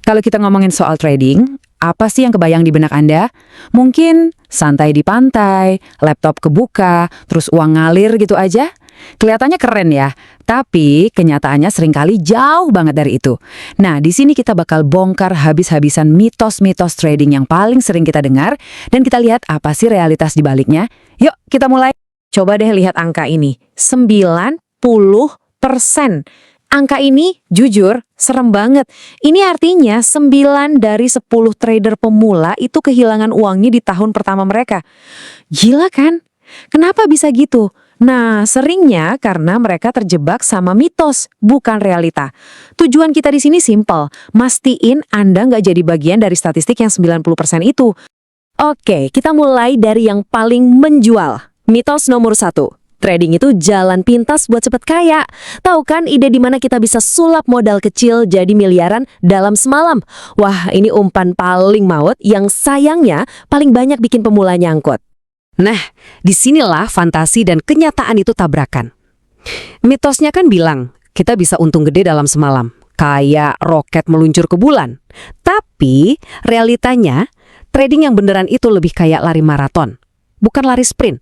Kalau kita ngomongin soal trading, apa sih yang kebayang di benak Anda? Mungkin santai di pantai, laptop kebuka, terus uang ngalir gitu aja? Kelihatannya keren ya, tapi kenyataannya seringkali jauh banget dari itu. Nah, di sini kita bakal bongkar habis-habisan mitos-mitos trading yang paling sering kita dengar, dan kita lihat apa sih realitas di baliknya. Yuk, kita mulai. Coba deh lihat angka ini, 90%. Angka ini, jujur, serem banget. Ini artinya 9 dari 10 trader pemula itu kehilangan uangnya di tahun pertama mereka. Gila kan? Kenapa bisa gitu? Nah, seringnya karena mereka terjebak sama mitos, bukan realita. Tujuan kita di sini simpel, mastiin Anda nggak jadi bagian dari statistik yang 90% itu. Oke, kita mulai dari yang paling menjual. Mitos nomor 1. Trading itu jalan pintas buat cepet kaya. Tahu kan ide di mana kita bisa sulap modal kecil jadi miliaran dalam semalam? Wah, ini umpan paling maut yang sayangnya paling banyak bikin pemula nyangkut. Nah, disinilah fantasi dan kenyataan itu tabrakan. Mitosnya kan bilang, kita bisa untung gede dalam semalam, kayak roket meluncur ke bulan. Tapi, realitanya, trading yang beneran itu lebih kayak lari maraton, bukan lari sprint.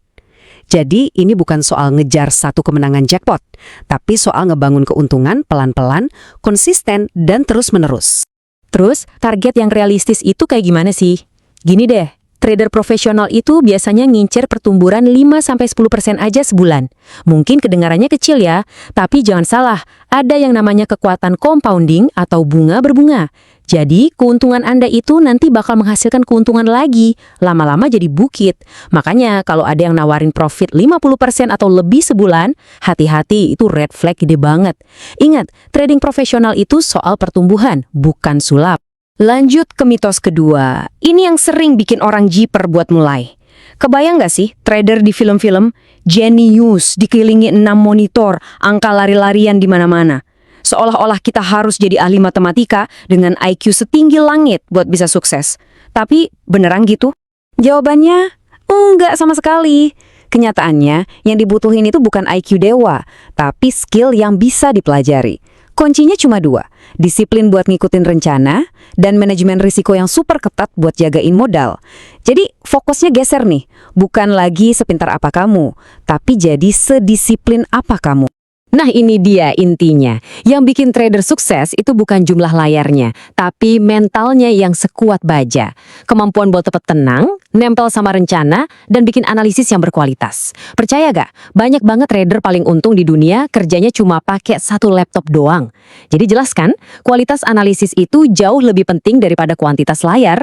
Jadi, ini bukan soal ngejar satu kemenangan jackpot, tapi soal ngebangun keuntungan pelan-pelan, konsisten, dan terus-menerus. Terus, target yang realistis itu kayak gimana sih? Gini deh. Trader profesional itu biasanya ngincer pertumbuhan 5-10% aja sebulan. Mungkin kedengarannya kecil ya, tapi jangan salah, ada yang namanya kekuatan compounding atau bunga berbunga. Jadi, keuntungan Anda itu nanti bakal menghasilkan keuntungan lagi, lama-lama jadi bukit. Makanya, kalau ada yang nawarin profit 50% atau lebih sebulan, hati-hati, itu red flag gede banget. Ingat, trading profesional itu soal pertumbuhan, bukan sulap. Lanjut ke mitos kedua, ini yang sering bikin orang jiper buat mulai. Kebayang nggak sih trader di film-film? Jenius, dikelilingi 6 monitor, angka lari-larian di mana-mana. Seolah-olah kita harus jadi ahli matematika dengan IQ setinggi langit buat bisa sukses. Tapi beneran gitu? Jawabannya, enggak sama sekali. Kenyataannya, yang dibutuhin itu bukan IQ dewa, tapi skill yang bisa dipelajari. Kuncinya cuma 2, disiplin buat ngikutin rencana, dan manajemen risiko yang super ketat buat jagain modal. Jadi fokusnya geser nih, bukan lagi sepintar apa kamu, tapi jadi sedisiplin apa kamu. Nah ini dia intinya, yang bikin trader sukses itu bukan jumlah layarnya, tapi mentalnya yang sekuat baja. Kemampuan buat tetap tenang, nempel sama rencana, dan bikin analisis yang berkualitas. Percaya gak? Banyak banget trader paling untung di dunia kerjanya cuma pakai satu laptop doang. Jadi jelas kan, kualitas analisis itu jauh lebih penting daripada kuantitas layar.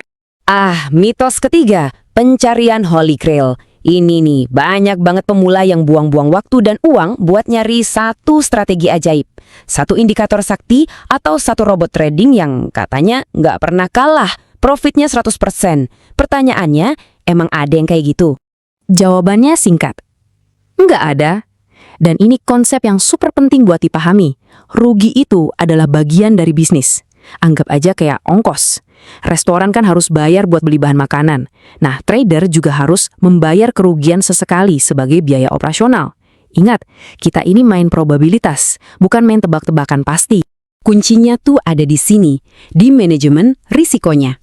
Mitos ketiga, pencarian Holy Grail. Ini nih, banyak banget pemula yang buang-buang waktu dan uang buat nyari satu strategi ajaib. Satu indikator sakti atau satu robot trading yang katanya nggak pernah kalah. Profitnya 100%. Pertanyaannya, emang ada yang kayak gitu? Jawabannya singkat. Nggak ada. Dan ini konsep yang super penting buat dipahami. Rugi itu adalah bagian dari bisnis. Anggap aja kayak ongkos. Restoran kan harus bayar buat beli bahan makanan. Nah, trader juga harus membayar kerugian sesekali sebagai biaya operasional. Ingat, kita ini main probabilitas, bukan main tebak-tebakan pasti. Kuncinya tuh ada di sini, di manajemen risikonya.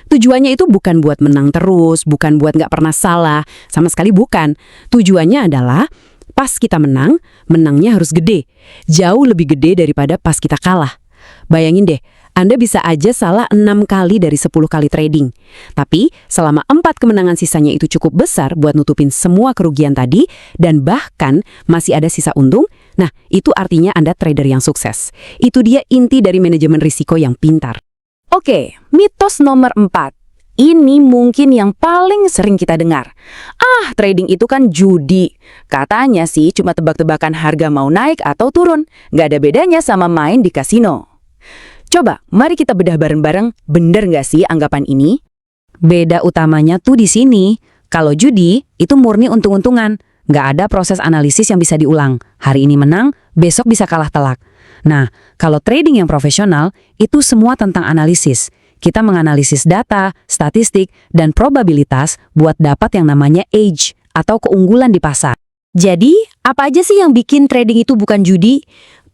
Tujuannya itu bukan buat menang terus, bukan buat nggak pernah salah, sama sekali bukan. Tujuannya adalah pas kita menang, menangnya harus gede. Jauh lebih gede daripada pas kita kalah. Bayangin deh, Anda bisa aja salah 6 kali dari 10 kali trading. Tapi selama 4 kemenangan sisanya itu cukup besar buat nutupin semua kerugian tadi, dan bahkan masih ada sisa untung, nah itu artinya Anda trader yang sukses. Itu dia inti dari manajemen risiko yang pintar. Oke, mitos nomor 4. Ini mungkin yang paling sering kita dengar. Trading itu kan judi. Katanya sih cuma tebak-tebakan harga mau naik atau turun. Nggak ada bedanya sama main di kasino. Coba, mari kita bedah bareng-bareng, bener nggak sih anggapan ini? Beda utamanya tuh di sini. Kalau judi, itu murni untung-untungan. Nggak ada proses analisis yang bisa diulang. Hari ini menang, besok bisa kalah telak. Nah, kalau trading yang profesional, itu semua tentang analisis. Kita menganalisis data, statistik, dan probabilitas buat dapat yang namanya edge atau keunggulan di pasar. Jadi, apa aja sih yang bikin trading itu bukan judi?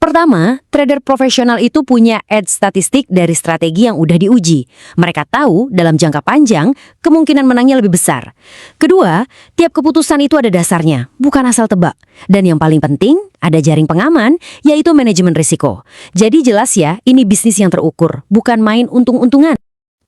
Pertama, trader profesional itu punya edge statistik dari strategi yang udah diuji. Mereka tahu dalam jangka panjang kemungkinan menangnya lebih besar. Kedua, tiap keputusan itu ada dasarnya, bukan asal tebak. Dan yang paling penting, ada jaring pengaman, yaitu manajemen risiko. Jadi jelas ya, ini bisnis yang terukur, bukan main untung-untungan.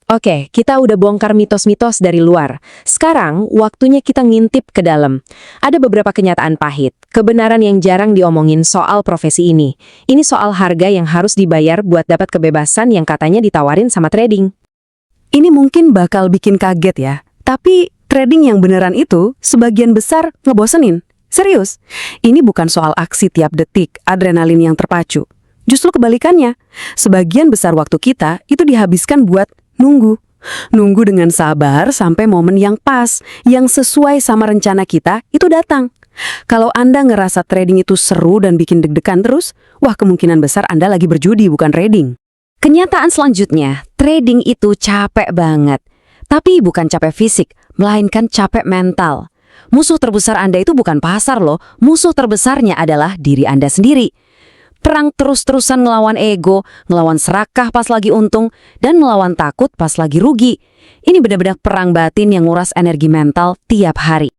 Oke, kita udah bongkar mitos-mitos dari luar. Sekarang, waktunya kita ngintip ke dalam. Ada beberapa kenyataan pahit, kebenaran yang jarang diomongin soal profesi ini. Ini soal harga yang harus dibayar buat dapat kebebasan yang katanya ditawarin sama trading. Ini mungkin bakal bikin kaget ya, tapi trading yang beneran itu sebagian besar ngebosenin. Serius, ini bukan soal aksi tiap detik, adrenalin yang terpacu. Justru kebalikannya, sebagian besar waktu kita itu dihabiskan buat nunggu dengan sabar sampai momen yang pas, yang sesuai sama rencana kita itu datang. Kalau Anda ngerasa trading itu seru dan bikin deg-degan terus, wah kemungkinan besar Anda lagi berjudi bukan trading. Kenyataan selanjutnya, trading itu capek banget. Tapi bukan capek fisik, melainkan capek mental. Musuh terbesar Anda itu bukan pasar loh, musuh terbesarnya adalah diri Anda sendiri. Perang terus-terusan ngelawan ego, ngelawan serakah pas lagi untung, dan ngelawan takut pas lagi rugi. Ini benar-benar perang batin yang nguras energi mental tiap hari.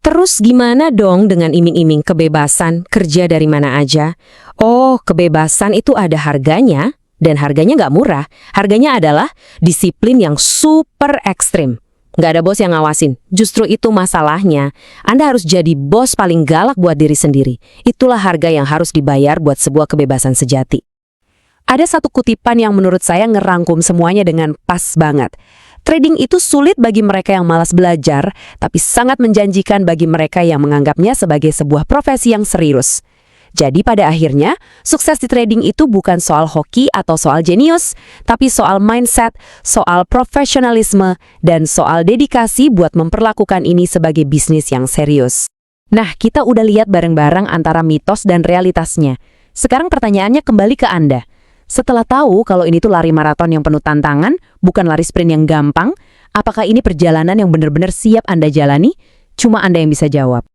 Terus gimana dong dengan iming-iming kebebasan, kerja dari mana aja? Oh, kebebasan itu ada harganya, dan harganya nggak murah. Harganya adalah disiplin yang super ekstrim. Nggak ada bos yang ngawasin. Justru itu masalahnya. Anda harus jadi bos paling galak buat diri sendiri. Itulah harga yang harus dibayar buat sebuah kebebasan sejati. Ada satu kutipan yang menurut saya ngerangkum semuanya dengan pas banget. Trading itu sulit bagi mereka yang malas belajar, tapi sangat menjanjikan bagi mereka yang menganggapnya sebagai sebuah profesi yang serius. Jadi pada akhirnya, sukses di trading itu bukan soal hoki atau soal jenius, tapi soal mindset, soal profesionalisme, dan soal dedikasi buat memperlakukan ini sebagai bisnis yang serius. Nah, kita udah lihat bareng-bareng antara mitos dan realitasnya. Sekarang pertanyaannya kembali ke Anda. Setelah tahu kalau ini tuh lari maraton yang penuh tantangan, bukan lari sprint yang gampang, apakah ini perjalanan yang benar-benar siap Anda jalani? Cuma Anda yang bisa jawab.